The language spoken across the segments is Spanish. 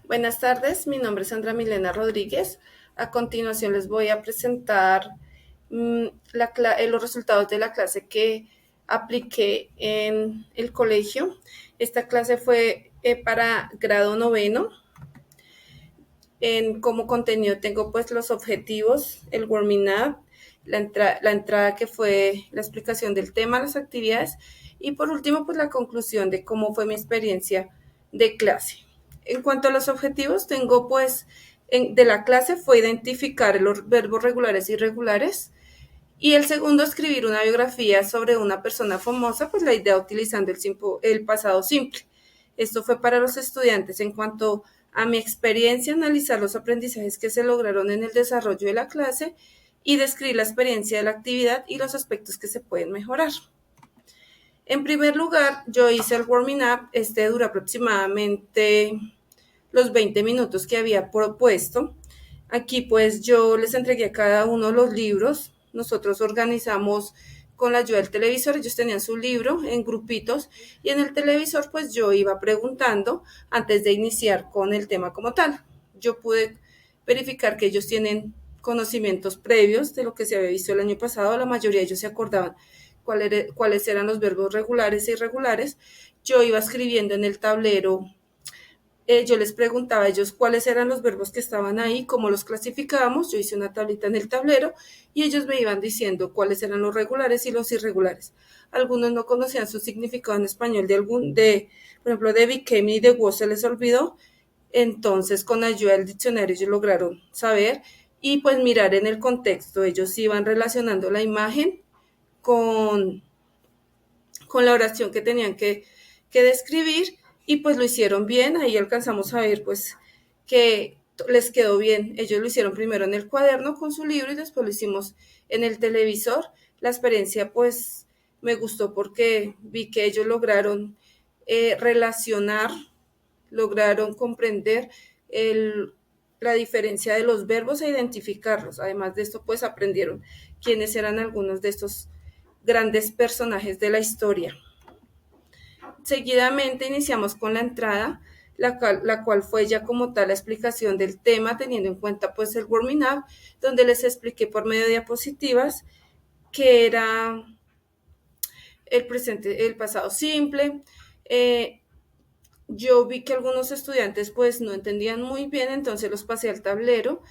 Buenas tardes, mi nombre es Sandra Milena Rodríguez. A continuación les voy a presentar los resultados de la clase que apliqué en el colegio. Esta clase fue para grado noveno. Como contenido tengo pues los objetivos, el warming up, la entrada que fue la explicación del tema, las actividades y por último pues la conclusión de cómo fue mi experiencia de clase. En cuanto a los objetivos, tengo pues de la clase fue identificar los verbos regulares y irregulares y el segundo escribir una biografía sobre una persona famosa, pues la idea utilizando el pasado simple. Esto fue para los estudiantes en cuanto a mi experiencia, analizar los aprendizajes que se lograron en el desarrollo de la clase y describir la experiencia de la actividad y los aspectos que se pueden mejorar. En primer lugar, yo hice el warming up. Este dura aproximadamente los 20 minutos que había propuesto. Aquí pues yo les entregué a cada uno los libros. Nosotros organizamos con la ayuda del televisor, ellos tenían su libro en grupitos y en el televisor pues yo iba preguntando antes de iniciar con el tema como tal. Yo pude verificar que ellos tienen conocimientos previos de lo que se había visto el año pasado. La mayoría de ellos se acordaban cuáles eran los verbos regulares e irregulares. Yo iba escribiendo en el tablero, yo les preguntaba a ellos cuáles eran los verbos que estaban ahí, cómo los clasificábamos. Yo hice una tablita en el tablero y ellos me iban diciendo cuáles eran los regulares y los irregulares. Algunos no conocían su significado en español por ejemplo, de became y de was se les olvidó. Entonces, con ayuda del diccionario, ellos lograron saber y pues mirar en el contexto. Ellos iban relacionando la imagen con, con la oración que tenían que describir y pues lo hicieron bien. Ahí alcanzamos a ver pues que les quedó bien. Ellos lo hicieron primero en el cuaderno con su libro y después lo hicimos en el televisor. La experiencia pues me gustó porque vi que ellos lograron relacionar, lograron comprender la diferencia de los verbos e identificarlos. Además de esto pues aprendieron quiénes eran algunos de estos grandes personajes de la historia. Seguidamente iniciamos con la entrada, la cual fue ya como tal la explicación del tema, teniendo en cuenta pues el warming up, donde les expliqué por medio de diapositivas que era el pasado simple. Yo vi que algunos estudiantes pues no entendían muy bien, entonces los pasé al tablero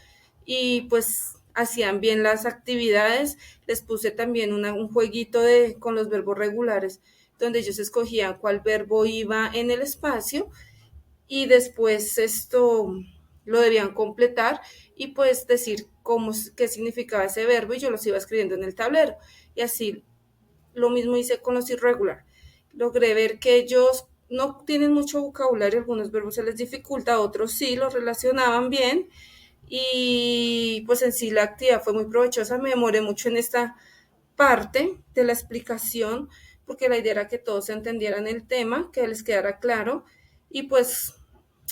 y pues hacían bien las actividades. Les puse también un jueguito con los verbos regulares, donde ellos escogían cuál verbo iba en el espacio y después esto lo debían completar y pues decir qué significaba ese verbo y yo los iba escribiendo en el tablero. Y así lo mismo hice con los irregular. Logré ver que ellos no tienen mucho vocabulario, algunos verbos se les dificulta, otros sí los relacionaban bien y pues en sí la actividad fue muy provechosa. Me demoré mucho en esta parte de la explicación porque la idea era que todos entendieran el tema, que les quedara claro y pues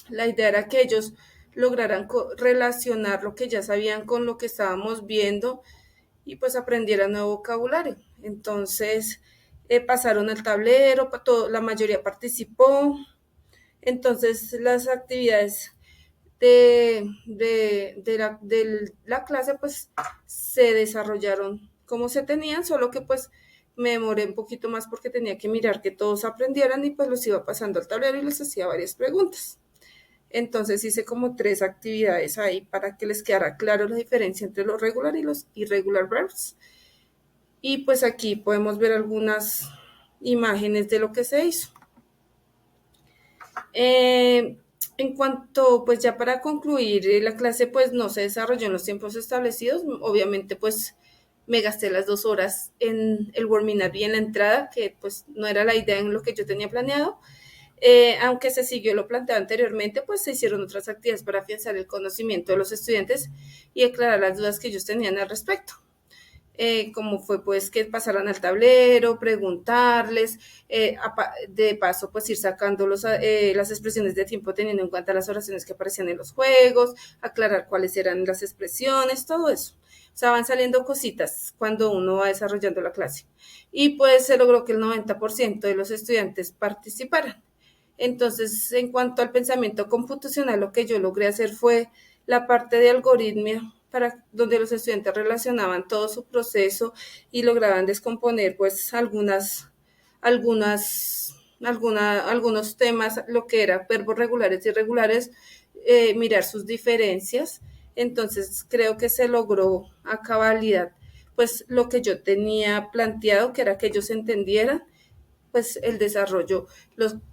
la idea era que ellos lograran relacionar lo que ya sabían con lo que estábamos viendo y pues aprendieran nuevo vocabulario. Entonces pasaron al tablero, la mayoría participó. Entonces las actividades de la clase pues se desarrollaron como se tenían, solo que pues me demoré un poquito más porque tenía que mirar que todos aprendieran y pues los iba pasando al tablero y les hacía varias preguntas. Entonces hice como 3 actividades ahí para que les quedara claro la diferencia entre los regular y los irregular verbs. Y pues aquí podemos ver algunas imágenes de lo que se hizo. En cuanto, pues ya para concluir, la clase pues no se desarrolló en los tiempos establecidos. Obviamente pues me gasté las 2 horas en el warming up y en la entrada, que pues no era la idea en lo que yo tenía planeado. Aunque se siguió lo planteado anteriormente, pues se hicieron otras actividades para afianzar el conocimiento de los estudiantes y aclarar las dudas que ellos tenían al respecto. Como fue pues que pasaran al tablero, preguntarles, de paso pues ir sacando las expresiones de tiempo teniendo en cuenta las oraciones que aparecían en los juegos, aclarar cuáles eran las expresiones, todo eso. O sea, van saliendo cositas cuando uno va desarrollando la clase. Y pues se logró que el 90% de los estudiantes participaran. Entonces, en cuanto al pensamiento computacional, lo que yo logré hacer fue la parte de algoritmia para donde los estudiantes relacionaban todo su proceso y lograban descomponer pues algunos temas, lo que era verbos regulares y irregulares, mirar sus diferencias. Entonces creo que se logró a cabalidad pues lo que yo tenía planteado, que era que ellos entendieran pues el desarrollo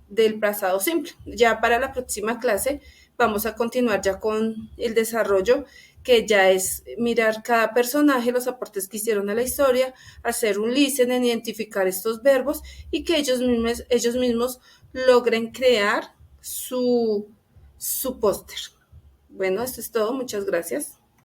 del pasado simple. Ya para la próxima clase vamos a continuar ya con el desarrollo, que ya es mirar cada personaje, los aportes que hicieron a la historia, hacer un listening, identificar estos verbos y que ellos mismos logren crear su póster. Bueno, esto es todo. Muchas gracias.